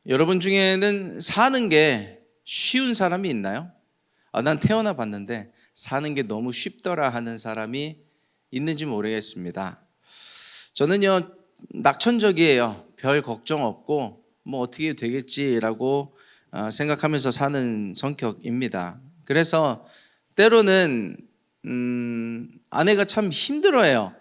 여러분 중에는 사는 게 쉬운 사람이 있나요? 난 태어나 봤는데 사는 게 너무 쉽더라 하는 사람이 있는지 모르겠습니다. 저는요, 낙천적이에요. 별 걱정 없고 뭐 어떻게 되겠지라고 생각하면서 사는 성격입니다. 그래서 때로는 아내가 참 힘들어해요.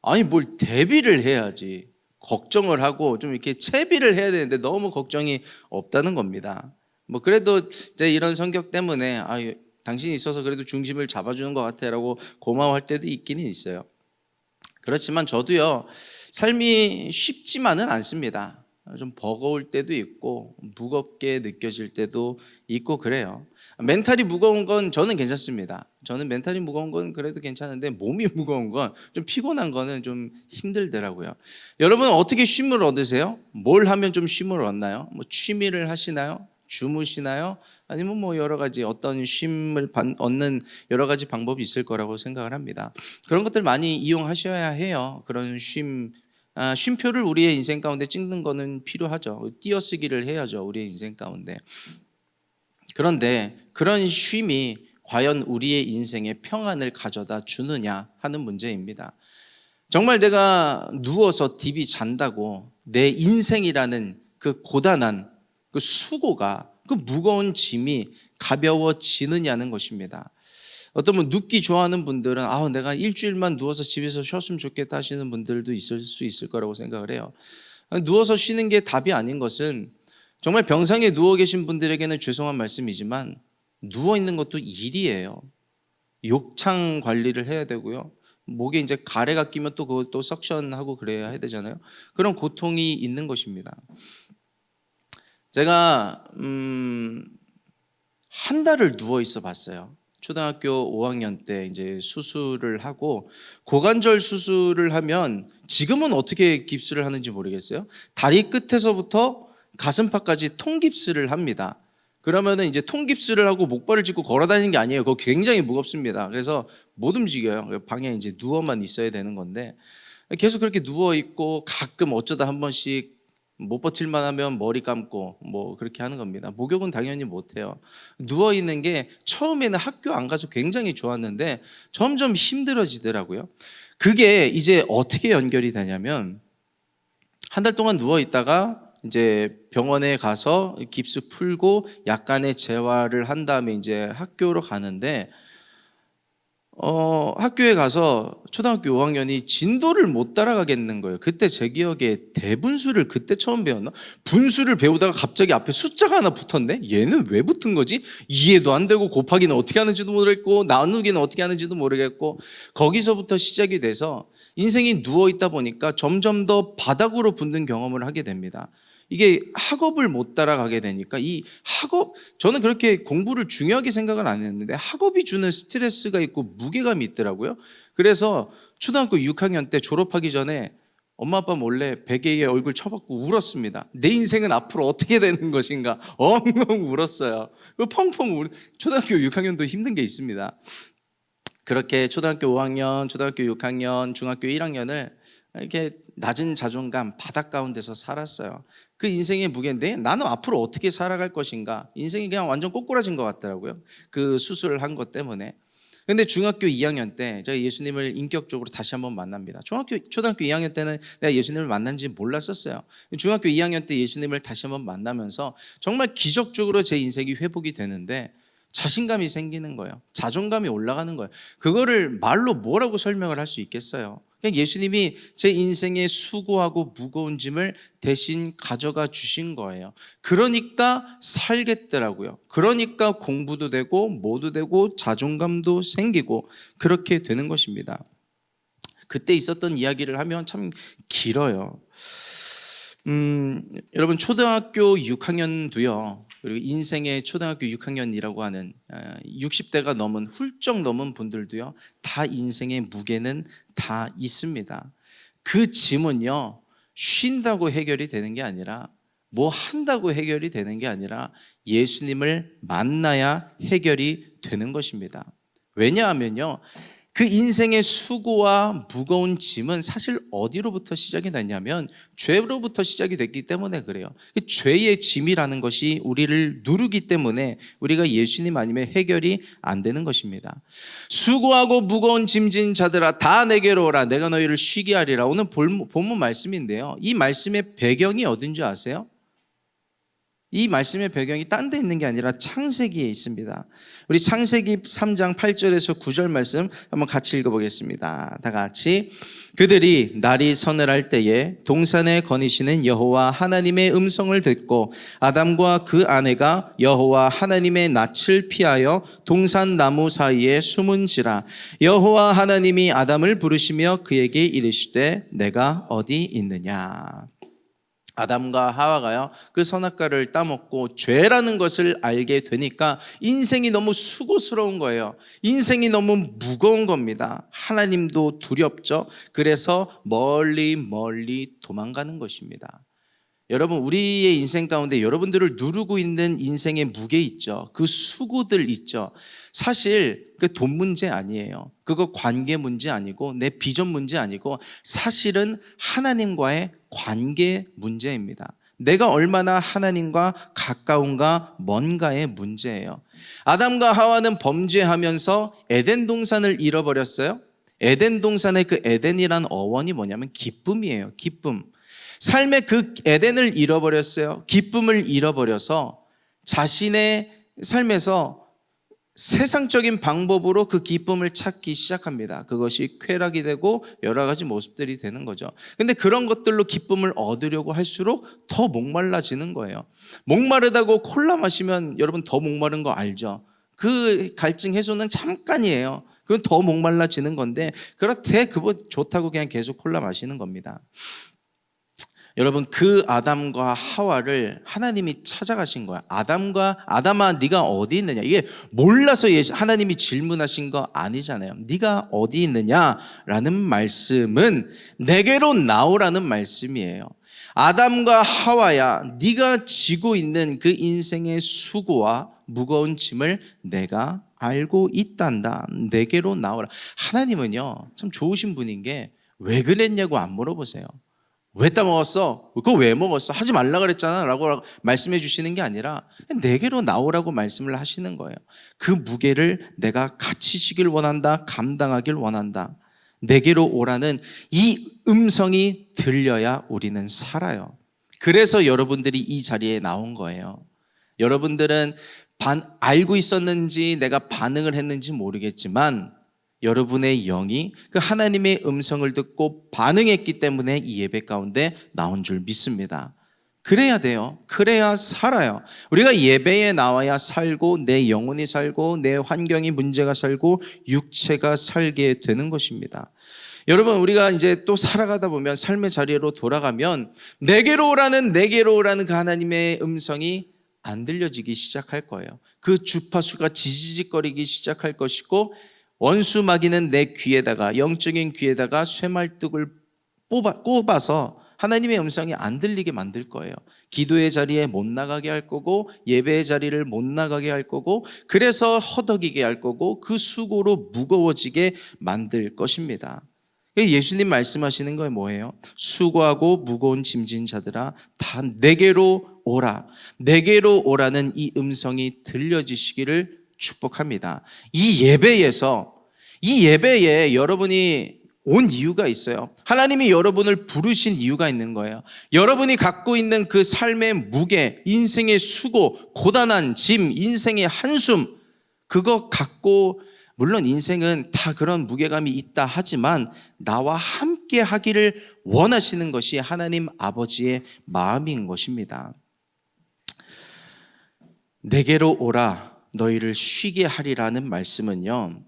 아니 뭘 대비를 해야지, 걱정을 하고 좀 이렇게 채비를 해야 되는데 너무 걱정이 없다는 겁니다. 뭐 그래도 이제 이런 성격 때문에 당신이 있어서 그래도 중심을 잡아주는 것 같아라고 고마워할 때도 있기는 있어요. 그렇지만 저도요, 삶이 쉽지만은 않습니다. 좀 버거울 때도 있고 무겁게 느껴질 때도 있고 그래요. 멘탈이 무거운 건 저는 괜찮습니다. 저는 멘탈이 무거운 건 그래도 괜찮은데 몸이 무거운 건, 좀 피곤한 거는 좀 힘들더라고요. 여러분 어떻게 쉼을 얻으세요? 뭘 하면 좀 쉼을 얻나요? 뭐 취미를 하시나요? 주무시나요? 아니면 뭐 여러 가지 어떤 쉼을 얻는 여러 가지 방법이 있을 거라고 생각을 합니다. 그런 것들 많이 이용하셔야 해요. 그런 쉼표를 우리의 인생 가운데 찍는 거는 필요하죠. 띄어쓰기를 해야죠, 우리의 인생 가운데. 그런데 그런 쉼이 과연 우리의 인생에 평안을 가져다 주느냐 하는 문제입니다. 정말 내가 누워서 딥이 잔다고 내 인생이라는 그 고단한 그 수고가, 그 무거운 짐이 가벼워지느냐는 것입니다. 어떤 분 눕기 좋아하는 분들은 내가 일주일만 누워서 집에서 쉬었으면 좋겠다 하시는 분들도 있을 수 있을 거라고 생각을 해요. 누워서 쉬는 게 답이 아닌 것은, 정말 병상에 누워 계신 분들에게는 죄송한 말씀이지만 누워 있는 것도 일이에요. 욕창 관리를 해야 되고요. 목에 이제 가래가 끼면 또 그것도 석션하고 그래야 해야 되잖아요. 그런 고통이 있는 것입니다. 제가 한 달을 누워 있어 봤어요. 초등학교 5학년 때 이제 수술을 하고, 고관절 수술을 하면 지금은 어떻게 깁스를 하는지 모르겠어요. 다리 끝에서부터 가슴팍까지 통깁스를 합니다. 그러면은 이제 통깁스를 하고 목발을 짚고 걸어 다니는 게 아니에요. 그거 굉장히 무겁습니다. 그래서 못 움직여요. 방에 이제 누워만 있어야 되는 건데, 계속 그렇게 누워 있고 가끔 어쩌다 한 번씩 못 버틸만 하면 머리 감고 뭐 그렇게 하는 겁니다. 목욕은 당연히 못 해요. 누워 있는 게 처음에는 학교 안 가서 굉장히 좋았는데 점점 힘들어지더라고요. 그게 이제 어떻게 연결이 되냐면, 한 달 동안 누워 있다가 이제 병원에 가서 깁스 풀고 약간의 재활을 한 다음에 이제 학교로 가는데, 학교에 가서 초등학교 5학년이 진도를 못 따라가겠는 거예요. 그때 제 기억에 대분수를 그때 처음 배웠나? 분수를 배우다가 갑자기 앞에 숫자가 하나 붙었네? 얘는 왜 붙은 거지? 이해도 안 되고 곱하기는 어떻게 하는지도 모르겠고 나누기는 어떻게 하는지도 모르겠고, 거기서부터 시작이 돼서 인생이 누워있다 보니까 점점 더 바닥으로 붙는 경험을 하게 됩니다. 이게 학업을 못 따라가게 되니까, 이 학업, 저는 그렇게 공부를 중요하게 생각을 안 했는데 학업이 주는 스트레스가 있고 무게감이 있더라고요. 그래서 초등학교 6학년 때 졸업하기 전에 엄마 아빠 몰래 베개에 얼굴 쳐박고 울었습니다. 내 인생은 앞으로 어떻게 되는 것인가 엉엉 울었어요. 펑펑 초등학교 6학년도 힘든 게 있습니다. 그렇게 초등학교 5학년, 초등학교 6학년, 중학교 1학년을 이렇게 낮은 자존감, 바닥 가운데서 살았어요. 그 인생의 무게인데 나는 앞으로 어떻게 살아갈 것인가, 인생이 그냥 완전 꼬꾸라진 것 같더라고요. 그 수술을 한 것 때문에. 근데 중학교 2학년 때 제가 예수님을 인격적으로 다시 한번 만납니다. 초등학교 2학년 때는 내가 예수님을 만난지 몰랐었어요. 중학교 2학년 때 예수님을 다시 한번 만나면서 정말 기적적으로 제 인생이 회복이 되는데 자신감이 생기는 거예요. 자존감이 올라가는 거예요. 그거를 말로 뭐라고 설명을 할 수 있겠어요? 그냥 예수님이 제 인생의 수고하고 무거운 짐을 대신 가져가 주신 거예요. 그러니까 살겠더라고요. 그러니까 공부도 되고 뭐도 되고 자존감도 생기고 그렇게 되는 것입니다. 그때 있었던 이야기를 하면 참 길어요. 여러분 초등학교 6학년도요, 그리고 인생의 초등학교 6학년이라고 하는 60대가 넘은, 훌쩍 넘은 분들도요, 다 인생의 무게는 다 있습니다. 그 짐은요, 쉰다고 해결이 되는 게 아니라, 뭐 한다고 해결이 되는 게 아니라 예수님을 만나야 해결이 되는 것입니다. 왜냐하면요, 그 인생의 수고와 무거운 짐은 사실 어디로부터 시작이 됐냐면 죄로부터 시작이 됐기 때문에 그래요. 죄의 짐이라는 것이 우리를 누르기 때문에 우리가 예수님 아니면 해결이 안 되는 것입니다. 수고하고 무거운 짐진 자들아 다 내게로 오라 내가 너희를 쉬게 하리라. 오늘 본문 말씀인데요. 이 말씀의 배경이 어딘지 아세요? 이 말씀의 배경이 딴 데 있는 게 아니라 창세기에 있습니다. 우리 창세기 3장 8절에서 9절 말씀 한번 같이 읽어보겠습니다. 다 같이. 그들이 날이 서늘할 때에 동산에 거니시는 여호와 하나님의 음성을 듣고 아담과 그 아내가 여호와 하나님의 낯을 피하여 동산 나무 사이에 숨은지라. 여호와 하나님이 아담을 부르시며 그에게 이르시되 내가 어디 있느냐. 아담과 하와가요 그 선악과를 따먹고 죄라는 것을 알게 되니까 인생이 너무 수고스러운 거예요. 인생이 너무 무거운 겁니다. 하나님도 두렵죠. 그래서 멀리 도망가는 것입니다. 여러분, 우리의 인생 가운데 여러분들을 누르고 있는 인생의 무게 있죠. 그 수고들 있죠. 사실 그 돈 문제 아니에요. 그거 관계 문제 아니고 내 비전 문제 아니고 사실은 하나님과의 관계 문제입니다. 내가 얼마나 하나님과 가까운가 먼가의 문제예요. 아담과 하와는 범죄하면서 에덴 동산을 잃어버렸어요. 에덴 동산의 그 에덴이란 어원이 뭐냐면 기쁨이에요. 기쁨. 삶의 그 에덴을 잃어버렸어요. 기쁨을 잃어버려서 자신의 삶에서 세상적인 방법으로 그 기쁨을 찾기 시작합니다. 그것이 쾌락이 되고 여러 가지 모습들이 되는 거죠. 근데 그런 것들로 기쁨을 얻으려고 할수록 더 목말라지는 거예요. 목마르다고 콜라 마시면 여러분 더 목마른 거 알죠? 그 갈증 해소는 잠깐이에요. 그건 더 목말라지는 건데 그렇대 그거 좋다고 그냥 계속 콜라 마시는 겁니다. 여러분, 그 아담과 하와를 하나님이 찾아가신 거야. 아담아 네가 어디 있느냐. 이게 몰라서 하나님이 질문하신 거 아니잖아요. 네가 어디 있느냐라는 말씀은 내게로 나오라는 말씀이에요. 아담과 하와야, 네가 지고 있는 그 인생의 수고와 무거운 짐을 내가 알고 있단다. 내게로 나오라. 하나님은요 참 좋으신 분인 게 왜 그랬냐고 안 물어보세요. 왜 따먹었어? 그거 왜 먹었어? 하지 말라 그랬잖아 라고 말씀해 주시는 게 아니라 내게로 나오라고 말씀을 하시는 거예요. 그 무게를 내가 같이 지길 원한다. 감당하길 원한다. 내게로 오라는 이 음성이 들려야 우리는 살아요. 그래서 여러분들이 이 자리에 나온 거예요. 여러분들은 알고 있었는지 내가 반응을 했는지 모르겠지만 여러분의 영이 그 하나님의 음성을 듣고 반응했기 때문에 이 예배 가운데 나온 줄 믿습니다. 그래야 돼요. 그래야 살아요. 우리가 예배에 나와야 살고 내 영혼이 살고 내 환경이 문제가 살고 육체가 살게 되는 것입니다. 여러분, 우리가 이제 또 살아가다 보면 삶의 자리로 돌아가면 내게로 오라는 그 하나님의 음성이 안 들려지기 시작할 거예요. 그 주파수가 지지직거리기 시작할 것이고 원수 마귀는 내 귀에다가 영적인 귀에다가 쇠말뚝을 꼽아서 하나님의 음성이 안 들리게 만들 거예요. 기도의 자리에 못 나가게 할 거고 예배의 자리를 못 나가게 할 거고 그래서 허덕이게 할 거고 그 수고로 무거워지게 만들 것입니다. 예수님 말씀하시는 건 뭐예요? 수고하고 무거운 짐진 자들아 다 내게로 오라. 내게로 오라는 이 음성이 들려지시기를 축복합니다. 이 예배에 여러분이 온 이유가 있어요. 하나님이 여러분을 부르신 이유가 있는 거예요. 여러분이 갖고 있는 그 삶의 무게, 인생의 수고, 고단한 짐, 인생의 한숨, 그거 갖고 물론 인생은 다 그런 무게감이 있다 하지만 나와 함께 하기를 원하시는 것이 하나님 아버지의 마음인 것입니다. 내게로 오라 너희를 쉬게 하리라는 말씀은요,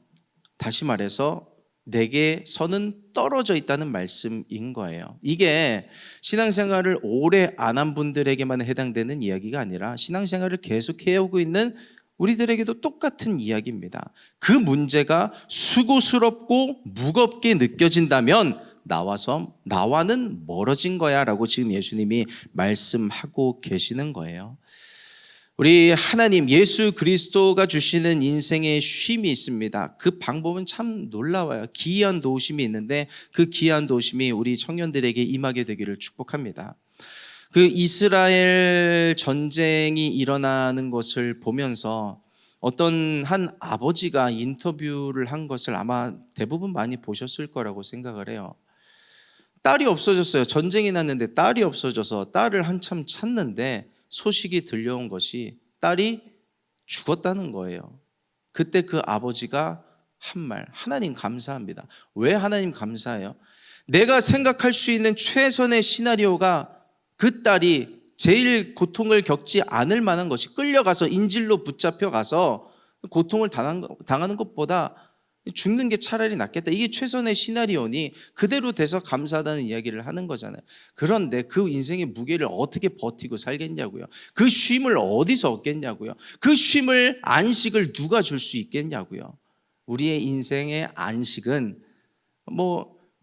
다시 말해서 내게 선은 떨어져 있다는 말씀인 거예요. 이게 신앙생활을 오래 안 한 분들에게만 해당되는 이야기가 아니라 신앙생활을 계속 해오고 있는 우리들에게도 똑같은 이야기입니다. 그 문제가 수고스럽고 무겁게 느껴진다면 나와는 멀어진 거야 라고 지금 예수님이 말씀하고 계시는 거예요. 우리 하나님 예수 그리스도가 주시는 인생의 쉼이 있습니다. 그 방법은 참 놀라워요. 기이한 도우심이 있는데 그 기이한 도우심이 우리 청년들에게 임하게 되기를 축복합니다. 그 이스라엘 전쟁이 일어나는 것을 보면서 어떤 한 아버지가 인터뷰를 한 것을 아마 대부분 많이 보셨을 거라고 생각을 해요. 딸이 없어졌어요. 전쟁이 났는데 딸이 없어져서 딸을 한참 찾는데 소식이 들려온 것이 딸이 죽었다는 거예요. 그때 그 아버지가 한 말, 하나님 감사합니다. 왜 하나님 감사해요? 내가 생각할 수 있는 최선의 시나리오가 그 딸이 제일 고통을 겪지 않을 만한 것이 끌려가서 인질로 붙잡혀 가서 고통을 당하는 것보다 죽는 게 차라리 낫겠다. 이게 최선의 시나리오니 그대로 돼서 감사하다는 이야기를 하는 거잖아요. 그런데 그 인생의 무게를 어떻게 버티고 살겠냐고요. 그 쉼을 어디서 얻겠냐고요. 그 쉼을, 안식을 누가 줄 수 있겠냐고요. 우리의 인생의 안식은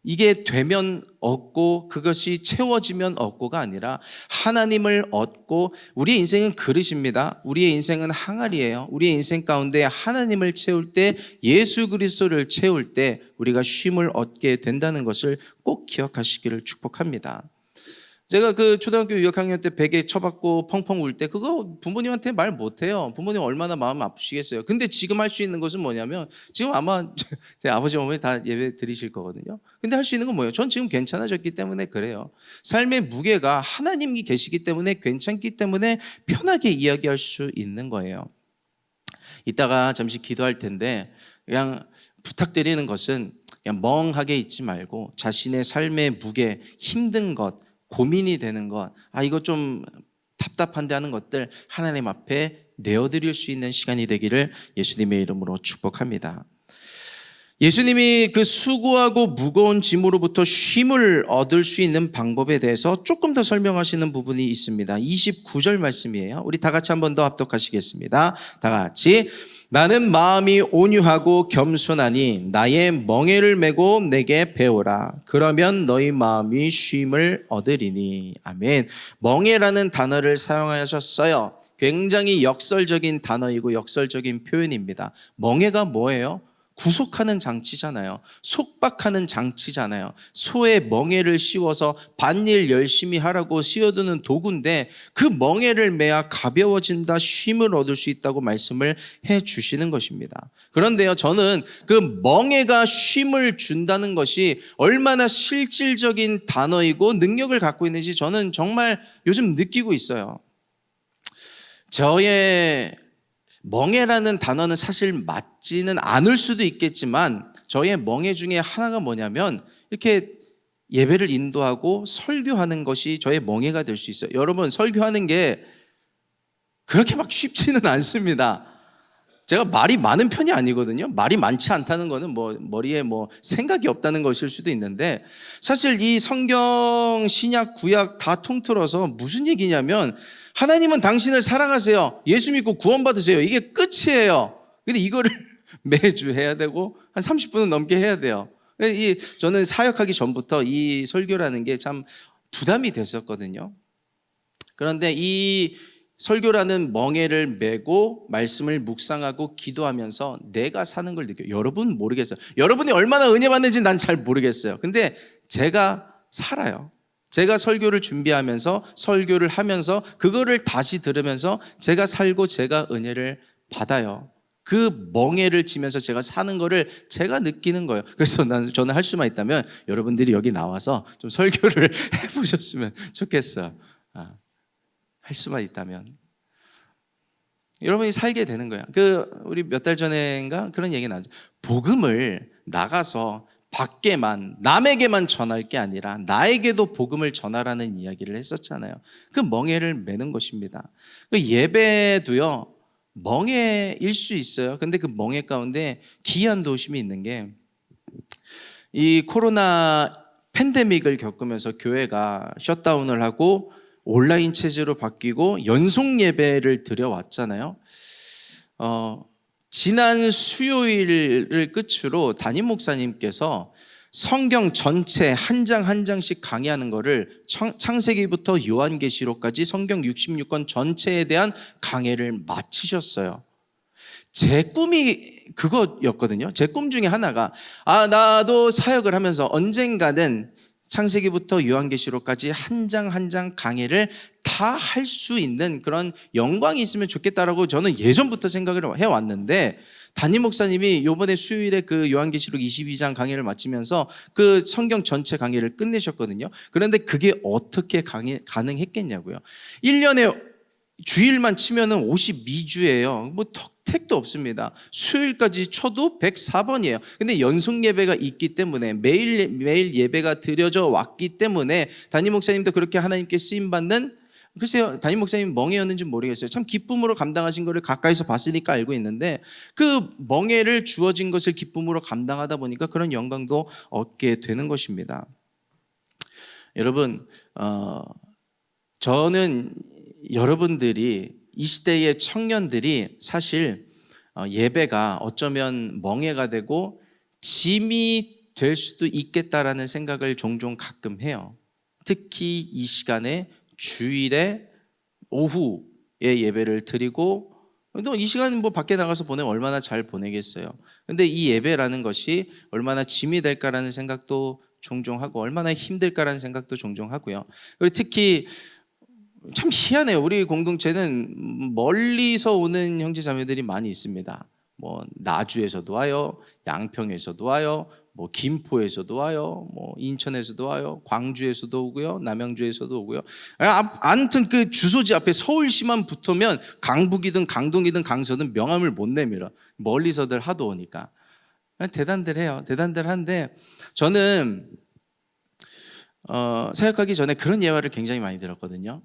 이게 되면 얻고 그것이 채워지면 얻고가 아니라 하나님을 얻고, 우리의 인생은 그릇입니다. 우리의 인생은 항아리예요. 우리의 인생 가운데 하나님을 채울 때, 예수 그리스도를 채울 때 우리가 쉼을 얻게 된다는 것을 꼭 기억하시기를 축복합니다. 제가 그 초등학교 6학년 때 베개 쳐박고 펑펑 울 때 그거 부모님한테 말 못해요. 부모님 얼마나 마음 아프시겠어요. 근데 지금 할 수 있는 것은 뭐냐면, 지금 아마 제 아버지 어머니 다 예배 드리실 거거든요. 근데 할 수 있는 건 뭐예요? 전 지금 괜찮아졌기 때문에 그래요. 삶의 무게가 하나님이 계시기 때문에, 괜찮기 때문에 편하게 이야기할 수 있는 거예요. 이따가 잠시 기도할 텐데 그냥 부탁드리는 것은 그냥 멍하게 있지 말고 자신의 삶의 무게, 힘든 것, 고민이 되는 것, 이거 좀 답답한데 하는 것들 하나님 앞에 내어드릴 수 있는 시간이 되기를 예수님의 이름으로 축복합니다. 예수님이 그 수고하고 무거운 짐으로부터 쉼을 얻을 수 있는 방법에 대해서 조금 더 설명하시는 부분이 있습니다. 29절 말씀이에요. 우리 다 같이 한 번 더 합독하시겠습니다. 다 같이. 나는 마음이 온유하고 겸손하니 나의 멍에를 메고 내게 배우라. 그러면 너희 마음이 쉼을 얻으리니. 아멘. 멍에라는 단어를 사용하셨어요. 굉장히 역설적인 단어이고 역설적인 표현입니다. 멍에가 뭐예요? 구속하는 장치잖아요. 속박하는 장치잖아요. 소에 멍에를 씌워서 밭일 열심히 하라고 씌워두는 도구인데 그 멍에를 매야 가벼워진다, 쉼을 얻을 수 있다고 말씀을 해 주시는 것입니다. 그런데요, 저는 그 멍에가 쉼을 준다는 것이 얼마나 실질적인 단어이고 능력을 갖고 있는지 저는 정말 요즘 느끼고 있어요. 저의 멍에라는 단어는 사실 맞지는 않을 수도 있겠지만 저의 멍에 중에 하나가 뭐냐면 이렇게 예배를 인도하고 설교하는 것이 저의 멍에가 될 수 있어요. 여러분, 설교하는 게 그렇게 막 쉽지는 않습니다. 제가 말이 많은 편이 아니거든요. 말이 많지 않다는 거는 머리에 생각이 없다는 것일 수도 있는데, 사실 이 성경, 신약, 구약 다 통틀어서 무슨 얘기냐면 하나님은 당신을 사랑하세요. 예수 믿고 구원받으세요. 이게 끝이에요. 근데 이거를 매주 해야 되고 한 30분은 넘게 해야 돼요. 저는 사역하기 전부터 이 설교라는 게 참 부담이 됐었거든요. 그런데 이 설교라는 멍에를 메고 말씀을 묵상하고 기도하면서 내가 사는 걸 느껴요. 여러분 모르겠어요. 여러분이 얼마나 은혜 받는지 난 잘 모르겠어요. 근데 제가 살아요. 제가 설교를 준비하면서, 설교를 하면서, 그거를 다시 들으면서 제가 살고 제가 은혜를 받아요. 그 멍에를 지면서 제가 사는 거를 제가 느끼는 거예요. 그래서 저는 할 수만 있다면 여러분들이 여기 나와서 좀 설교를 해보셨으면 좋겠어요. 할 수만 있다면. 여러분이 살게 되는 거예요. 우리 몇 달 전인가 그런 얘기 나죠. 복음을 나가서 밖에만, 남에게만 전할 게 아니라 나에게도 복음을 전하라는 이야기를 했었잖아요. 그 멍에를 메는 것입니다. 예배도요, 멍에일 수 있어요. 근데 그 멍에 가운데 기이한 도심이 있는 게, 이 코로나 팬데믹을 겪으면서 교회가 셧다운을 하고 온라인 체제로 바뀌고 연속 예배를 드려왔잖아요. 지난 수요일을 끝으로 담임 목사님께서 성경 전체 한 장 한 장씩 강의하는 거를 창세기부터 요한계시록까지 성경 66권 전체에 대한 강의를 마치셨어요. 제 꿈이 그거였거든요. 제 꿈 중에 하나가 나도 사역을 하면서 언젠가는 창세기부터 요한계시록까지 한 장 한 장 강의를 다 할 수 있는 그런 영광이 있으면 좋겠다라고 저는 예전부터 생각을 해왔는데, 담임 목사님이 요번에 수요일에 그 요한계시록 22장 강의를 마치면서 그 성경 전체 강의를 끝내셨거든요. 그런데 그게 어떻게 가능했겠냐고요. 1년에 주일만 치면은 52주예요. 뭐 택도 없습니다. 수요일까지 쳐도 104번이에요. 근데 연속 예배가 있기 때문에 매일 예배가 드려져 왔기 때문에 담임 목사님도 그렇게 하나님께 쓰임 받는, 글쎄요, 담임 목사님 멍해였는지 모르겠어요. 참 기쁨으로 감당하신 것을 가까이서 봤으니까 알고 있는데, 그 멍해를 주어진 것을 기쁨으로 감당하다 보니까 그런 영광도 얻게 되는 것입니다. 여러분, 저는 여러분들이 이 시대의 청년들이 사실 예배가 어쩌면 멍해가 되고 짐이 될 수도 있겠다라는 생각을 종종 가끔 해요. 특히 이 시간에 주일에 오후에 예배를 드리고, 또 이 시간은 뭐 밖에 나가서 보내면 얼마나 잘 보내겠어요. 근데 이 예배라는 것이 얼마나 짐이 될까라는 생각도 종종 하고, 얼마나 힘들까라는 생각도 종종 하고요. 그리고 특히 참 희한해요. 우리 공동체는 멀리서 오는 형제 자매들이 많이 있습니다. 뭐 나주에서도 와요, 양평에서도 와요, 뭐 김포에서도 와요, 뭐 인천에서도 와요, 광주에서도 오고요, 남양주에서도 오고요. 아무튼 그 주소지 앞에 서울시만 붙으면 강북이든 강동이든 강서든 명함을 못 내밀어. 멀리서들 하도 오니까. 대단들 해요. 대단들 한데, 저는 사역하기 전에 그런 예화를 굉장히 많이 들었거든요.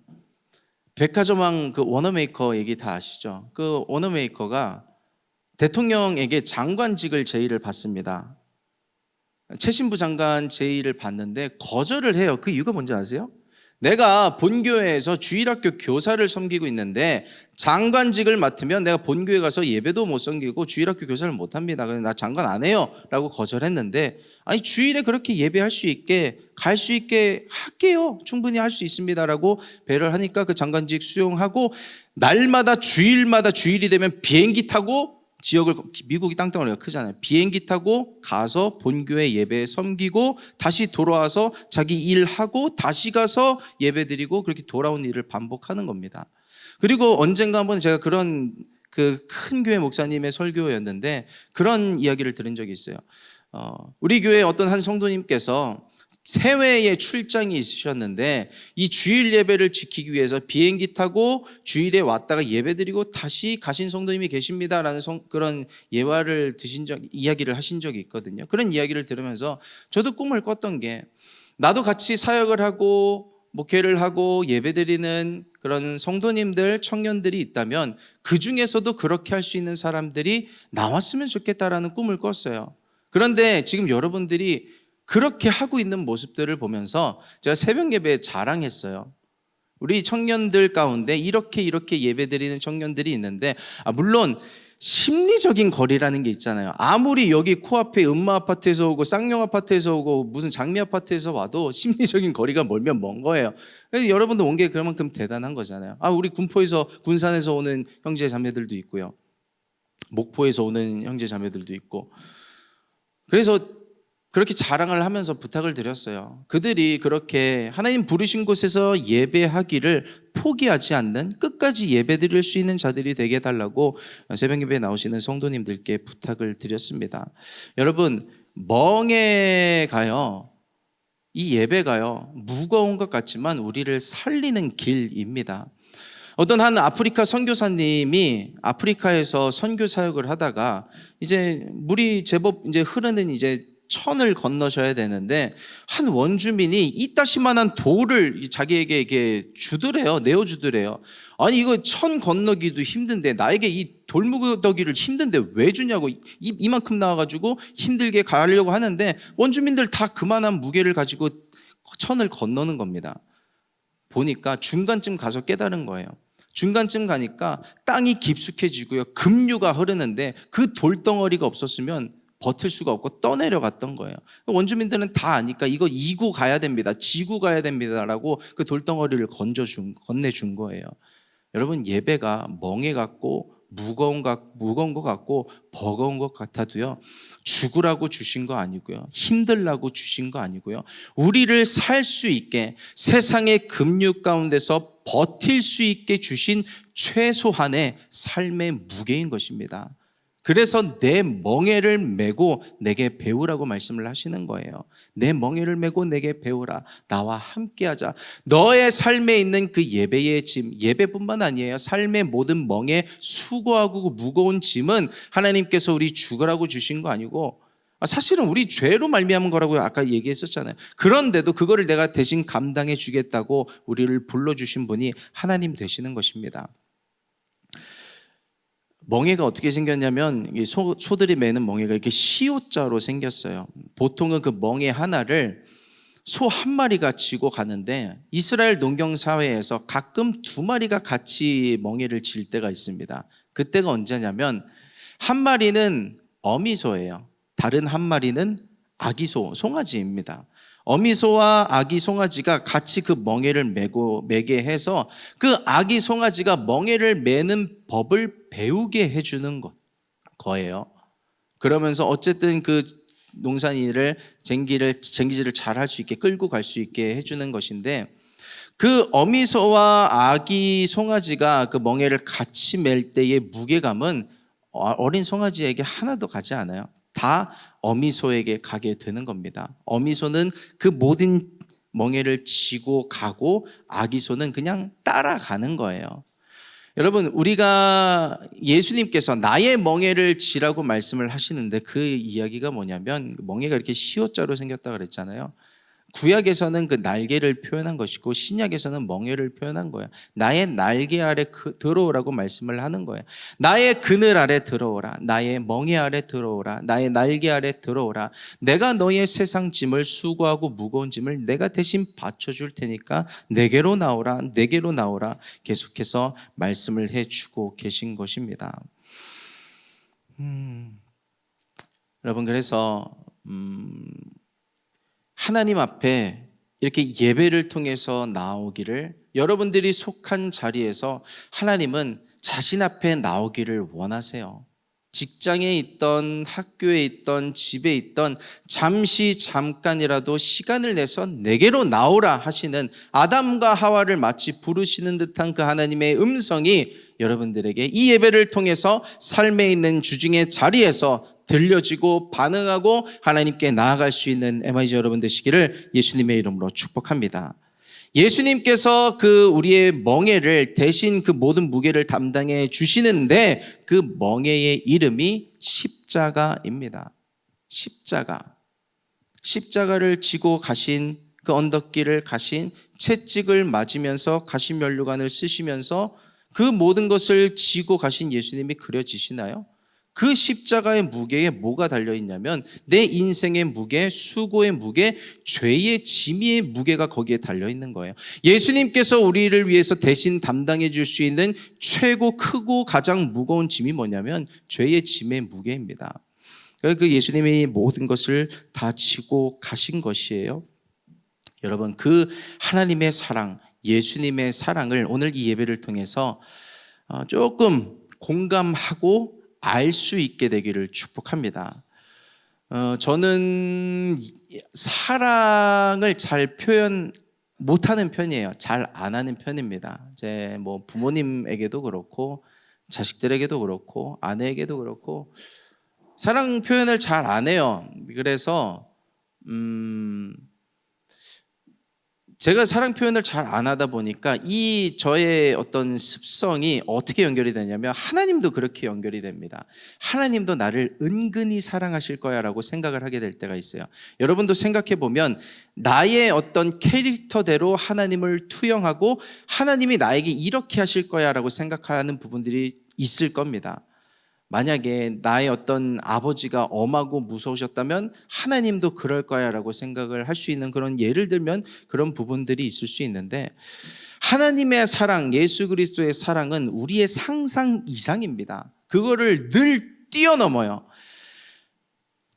백화점왕 그 워너메이커 얘기 다 아시죠? 그 워너메이커가 대통령에게 장관직을 제의를 받습니다. 최신부 장관 제의를 받는데 거절을 해요. 그 이유가 뭔지 아세요? 내가 본교회에서 주일학교 교사를 섬기고 있는데 장관직을 맡으면 내가 본교회 가서 예배도 못 섬기고 주일학교 교사를 못 합니다. 그래서 나 장관 안 해요 라고 거절했는데, 아니 주일에 그렇게 예배할 수 있게 갈 수 있게 할게요, 충분히 할 수 있습니다 라고 배려를 하니까 그 장관직 수용하고, 날마다 주일마다 주일이 되면 비행기 타고 지역을, 미국이 땅덩어리가 크잖아요, 비행기 타고 가서 본교회 예배 섬기고 다시 돌아와서 자기 일하고 다시 가서 예배 드리고, 그렇게 돌아온 일을 반복하는 겁니다. 그리고 언젠가 한번 제가 그런 그 큰 교회 목사님의 설교였는데 그런 이야기를 들은 적이 있어요. 우리 교회 어떤 한 성도님께서 해외에 출장이 있으셨는데 이 주일 예배를 지키기 위해서 비행기 타고 주일에 왔다가 예배드리고 다시 가신 성도님이 계십니다라는 그런 예화를 이야기를 하신 적이 있거든요. 그런 이야기를 들으면서 저도 꿈을 꿨던 게, 나도 같이 사역을 하고 목회를 하고 예배드리는 그런 성도님들, 청년들이 있다면 그 중에서도 그렇게 할 수 있는 사람들이 나왔으면 좋겠다라는 꿈을 꿨어요. 그런데 지금 여러분들이 그렇게 하고 있는 모습들을 보면서 제가 새벽 예배에 자랑했어요. 우리 청년들 가운데 이렇게 예배드리는 청년들이 있는데, 물론 심리적인 거리라는 게 있잖아요. 아무리 여기 코앞에 음마 아파트에서 오고 쌍용 아파트에서 오고 무슨 장미 아파트에서 와도 심리적인 거리가 멀면 먼 거예요. 그래서 여러분도 온 게 그만큼 대단한 거잖아요. 우리 군포에서, 군산에서 오는 형제 자매들도 있고요, 목포에서 오는 형제 자매들도 있고. 그래서 그렇게 자랑을 하면서 부탁을 드렸어요. 그들이 그렇게 하나님 부르신 곳에서 예배하기를 포기하지 않는, 끝까지 예배드릴 수 있는 자들이 되게 해달라고 새벽 예배에 나오시는 성도님들께 부탁을 드렸습니다. 여러분, 멍해가요, 이 예배가요, 무거운 것 같지만 우리를 살리는 길입니다. 어떤 한 아프리카 선교사님이 아프리카에서 선교 사역을 하다가 이제 물이 제법 이제 흐르는 이제 천을 건너셔야 되는데, 한 원주민이 이따시만한 돌을 자기에게 이렇게 주더래요. 내어주더래요. 아니 이거 천 건너기도 힘든데 나에게 이 돌무더기를 힘든데 왜 주냐고, 이만큼 나와가지고 힘들게 가려고 하는데 원주민들 다 그만한 무게를 가지고 천을 건너는 겁니다. 보니까 중간쯤 가서 깨달은 거예요. 중간쯤 가니까 땅이 깊숙해지고요, 급류가 흐르는데 그 돌덩어리가 없었으면 버틸 수가 없고 떠내려갔던 거예요. 원주민들은 다 아니까 이거 이고 가야 됩니다. 지고 가야 됩니다라고 그 돌덩어리를 건네준 거예요. 여러분, 예배가 멍해 같고 무거운 것 같고 버거운 것 같아도요, 죽으라고 주신 거 아니고요, 힘들라고 주신 거 아니고요, 우리를 살 수 있게 세상의 급류 가운데서 버틸 수 있게 주신 최소한의 삶의 무게인 것입니다. 그래서 내 멍에를 메고 내게 배우라고 말씀을 하시는 거예요. 내 멍에를 메고 내게 배우라. 나와 함께하자. 너의 삶에 있는 그 예배의 짐, 예배뿐만 아니에요. 삶의 모든 멍에 수고하고 무거운 짐은 하나님께서 우리 죽으라고 주신 거 아니고, 사실은 우리 죄로 말미암은 거라고 아까 얘기했었잖아요. 그런데도 그거를 내가 대신 감당해 주겠다고 우리를 불러주신 분이 하나님 되시는 것입니다. 멍에가 어떻게 생겼냐면, 소들이 매는 멍에가 이렇게 시옷자로 생겼어요. 보통은 그 멍에 하나를 소 한 마리가 지고 가는데, 이스라엘 농경 사회에서 가끔 두 마리가 같이 멍에를 질 때가 있습니다. 그때가 언제냐면, 한 마리는 어미소예요. 다른 한 마리는 아기소, 송아지입니다. 어미소와 아기 송아지가 같이 그 멍에를 매게 해서 그 아기 송아지가 멍에를 매는 법을 배우게 해주는 거예요. 그러면서 어쨌든 그 농산일을 쟁기질을 잘 할 수 있게 끌고 갈 수 있게 해주는 것인데, 그 어미소와 아기 송아지가 그 멍에를 같이 맬 때의 무게감은 어린 송아지에게 하나도 가지 않아요. 다 어미소에게 가게 되는 겁니다. 어미소는 그 모든 멍에를 지고 가고 아기소는 그냥 따라가는 거예요. 여러분, 우리가 예수님께서 나의 멍에를 지라고 말씀을 하시는데, 그 이야기가 뭐냐면, 멍에가 이렇게 시옷자로 생겼다 그랬잖아요. 구약에서는 그 날개를 표현한 것이고 신약에서는 멍에를 표현한 거예요. 나의 날개 아래 들어오라고 말씀을 하는 거예요. 나의 그늘 아래 들어오라. 나의 멍에 아래 들어오라. 나의 날개 아래 들어오라. 내가 너의 세상 짐을, 수고하고 무거운 짐을 내가 대신 받쳐줄 테니까 내게로 나오라. 내게로 나오라. 계속해서 말씀을 해주고 계신 것입니다. 여러분, 그래서 하나님 앞에 이렇게 예배를 통해서 나오기를, 여러분들이 속한 자리에서 하나님은 자신 앞에 나오기를 원하세요. 직장에 있던, 학교에 있던, 집에 있던 잠깐이라도 시간을 내서 내게로 나오라 하시는, 아담과 하와를 마치 부르시는 듯한 그 하나님의 음성이 여러분들에게 이 예배를 통해서 삶에 있는 주중의 자리에서 들려지고 반응하고 하나님께 나아갈 수 있는 MIG 여러분 되시기를 예수님의 이름으로 축복합니다. 예수님께서 그 우리의 멍에를 대신 그 모든 무게를 담당해 주시는데, 그 멍에의 이름이 십자가입니다. 십자가를 지고 가신, 그 언덕길을 가신, 채찍을 맞으면서 가시면류관을 쓰시면서 그 모든 것을 지고 가신 예수님이 그려지시나요? 그 십자가의 무게에 뭐가 달려있냐면, 내 인생의 무게, 수고의 무게, 죄의 짐의 무게가 거기에 달려있는 거예요. 예수님께서 우리를 위해서 대신 담당해 줄 수 있는 최고 크고 가장 무거운 짐이 뭐냐면 죄의 짐의 무게입니다. 그 예수님이 모든 것을 다 지고 가신 것이에요. 여러분, 그 하나님의 사랑, 예수님의 사랑을 오늘 이 예배를 통해서 조금 공감하고 알 수 있게 되기를 축복합니다. 저는 사랑을 잘 표현 못하는 편이에요. 잘 안 하는 편입니다. 제 부모님에게도 그렇고, 자식들에게도 그렇고, 아내에게도 그렇고, 사랑 표현을 잘 안 해요. 그래서 제가 사랑 표현을 잘 안 하다 보니까 이 저의 어떤 습성이 어떻게 연결이 되냐면, 하나님도 그렇게 연결이 됩니다. 하나님도 나를 은근히 사랑하실 거야 라고 생각을 하게 될 때가 있어요. 여러분도 생각해 보면 나의 어떤 캐릭터대로 하나님을 투영하고 하나님이 나에게 이렇게 하실 거야 라고 생각하는 부분들이 있을 겁니다. 만약에 나의 어떤 아버지가 엄하고 무서우셨다면 하나님도 그럴 거야 라고 생각을 할 수 있는, 그런 예를 들면 그런 부분들이 있을 수 있는데, 하나님의 사랑, 예수 그리스도의 사랑은 우리의 상상 이상입니다. 그거를 늘 뛰어넘어요.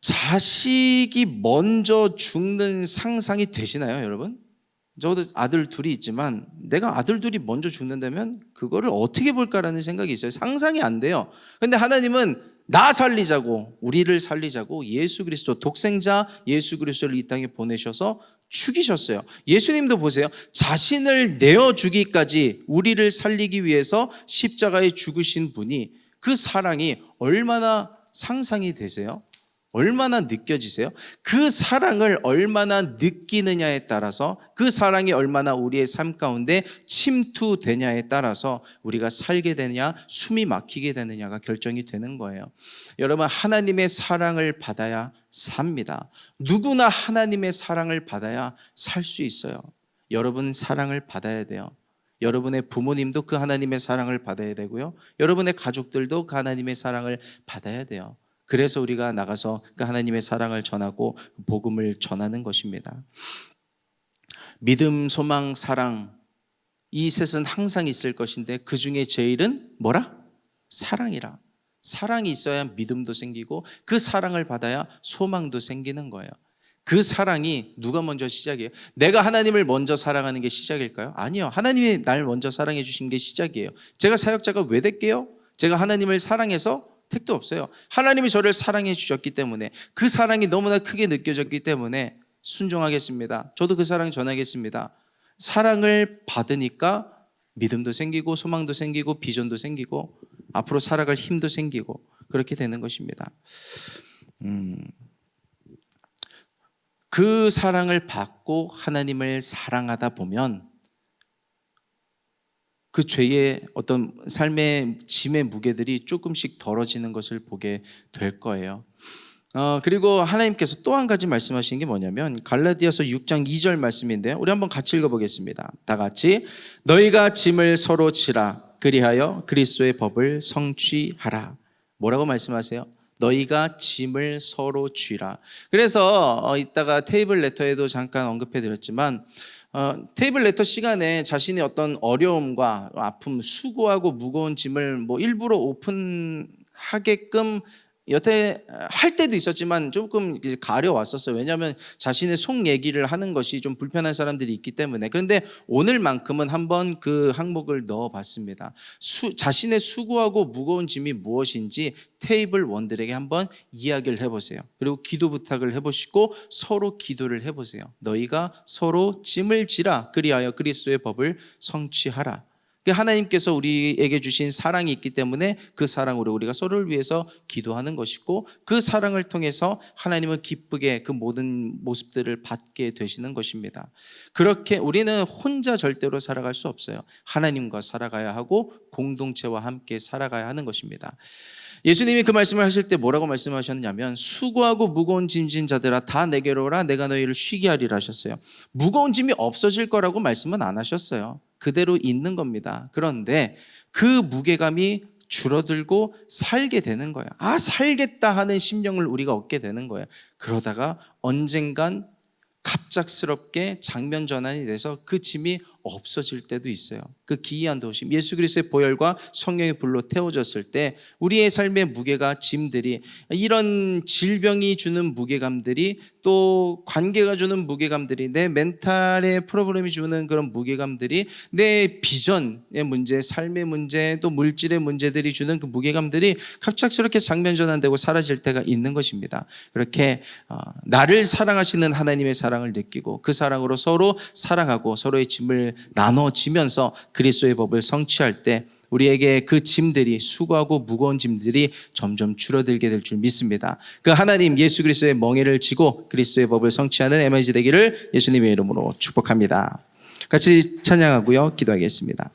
자식이 먼저 죽는 상상이 되시나요, 여러분? 저도 아들 둘이 있지만 내가 아들 둘이 먼저 죽는다면 그거를 어떻게 볼까라는 생각이 있어요. 상상이 안 돼요. 근데 하나님은 나 살리자고, 우리를 살리자고 예수 그리스도, 독생자 예수 그리스도를 이 땅에 보내셔서 죽이셨어요. 예수님도 보세요. 자신을 내어주기까지 우리를 살리기 위해서 십자가에 죽으신 분이, 그 사랑이 얼마나 상상이 되세요? 얼마나 느껴지세요? 그 사랑을 얼마나 느끼느냐에 따라서, 그 사랑이 얼마나 우리의 삶 가운데 침투되냐에 따라서 우리가 살게 되느냐, 숨이 막히게 되느냐가 결정이 되는 거예요. 여러분, 하나님의 사랑을 받아야 삽니다. 누구나 하나님의 사랑을 받아야 살 수 있어요. 여러분, 사랑을 받아야 돼요. 여러분의 부모님도 그 하나님의 사랑을 받아야 되고요. 여러분의 가족들도 그 하나님의 사랑을 받아야 돼요. 그래서 우리가 나가서 그 하나님의 사랑을 전하고 복음을 전하는 것입니다. 믿음, 소망, 사랑, 이 셋은 항상 있을 것인데 그 중에 제일은 뭐라? 사랑이라. 사랑이 있어야 믿음도 생기고 그 사랑을 받아야 소망도 생기는 거예요. 그 사랑이 누가 먼저 시작이에요? 내가 하나님을 먼저 사랑하는 게 시작일까요? 아니요. 하나님이 날 먼저 사랑해 주신 게 시작이에요. 제가 사역자가 왜 될게요? 제가 하나님을 사랑해서 택도 없어요. 하나님이 저를 사랑해 주셨기 때문에, 그 사랑이 너무나 크게 느껴졌기 때문에 순종하겠습니다. 저도 그 사랑 전하겠습니다. 사랑을 받으니까 믿음도 생기고 소망도 생기고 비전도 생기고 앞으로 살아갈 힘도 생기고 그렇게 되는 것입니다. 그 사랑을 받고 하나님을 사랑하다 보면 그 죄의 어떤 삶의 짐의 무게들이 조금씩 덜어지는 것을 보게 될 거예요. 그리고 하나님께서 또 한 가지 말씀하신 게 뭐냐면 갈라디아서 6장 2절 말씀인데요. 우리 한번 같이 읽어보겠습니다. 다 같이. 너희가 짐을 서로 지라 그리하여 그리스도의 법을 성취하라. 뭐라고 말씀하세요? 너희가 짐을 서로 쥐라. 그래서 이따가 테이블 레터에도 잠깐 언급해 드렸지만 테이블 레터 시간에 자신의 어떤 어려움과 아픔, 수고하고 무거운 짐을 일부러 오픈하게끔 여태 할 때도 있었지만 조금 가려왔었어요. 왜냐하면 자신의 속 얘기를 하는 것이 좀 불편한 사람들이 있기 때문에. 그런데 오늘만큼은 한번 그 항목을 넣어봤습니다. 자신의 수고하고 무거운 짐이 무엇인지 테이블 원들에게 한번 이야기를 해보세요. 그리고 기도 부탁을 해보시고 서로 기도를 해보세요. 너희가 서로 짐을 지라 그리하여 그리스도의 법을 성취하라. 하나님께서 우리에게 주신 사랑이 있기 때문에 그 사랑으로 우리가 서로를 위해서 기도하는 것이고, 그 사랑을 통해서 하나님을 기쁘게 그 모든 모습들을 받게 되시는 것입니다. 그렇게 우리는 혼자 절대로 살아갈 수 없어요. 하나님과 살아가야 하고 공동체와 함께 살아가야 하는 것입니다. 예수님이 그 말씀을 하실 때 뭐라고 말씀하셨냐면 수고하고 무거운 짐진 자들아 다 내게로 오라 내가 너희를 쉬게 하리라 하셨어요. 무거운 짐이 없어질 거라고 말씀은 안 하셨어요. 그대로 있는 겁니다. 그런데 그 무게감이 줄어들고 살게 되는 거예요. 살겠다 하는 심령을 우리가 얻게 되는 거예요. 그러다가 언젠간 갑작스럽게 장면 전환이 돼서 그 짐이 없어질 때도 있어요. 그 기이한 도심 예수 그리스도의 보혈과 성령의 불로 태워졌을 때 우리의 삶의 무게가, 짐들이, 이런 질병이 주는 무게감들이, 또 관계가 주는 무게감들이, 내 멘탈의 프로그램이 주는 그런 무게감들이, 내 비전의 문제, 삶의 문제, 또 물질의 문제들이 주는 그 무게감들이 갑작스럽게 장면 전환되고 사라질 때가 있는 것입니다. 그렇게 나를 사랑하시는 하나님의 사랑을 느끼고 그 사랑으로 서로 사랑하고 서로의 짐을 나눠지면서 그리스도의 법을 성취할 때 우리에게 그 짐들이, 수고하고 무거운 짐들이 점점 줄어들게 될 줄 믿습니다. 그 하나님 예수 그리스도의 멍에를 지고 그리스도의 법을 성취하는 MIG 되기를 예수님의 이름으로 축복합니다. 같이 찬양하고요, 기도하겠습니다.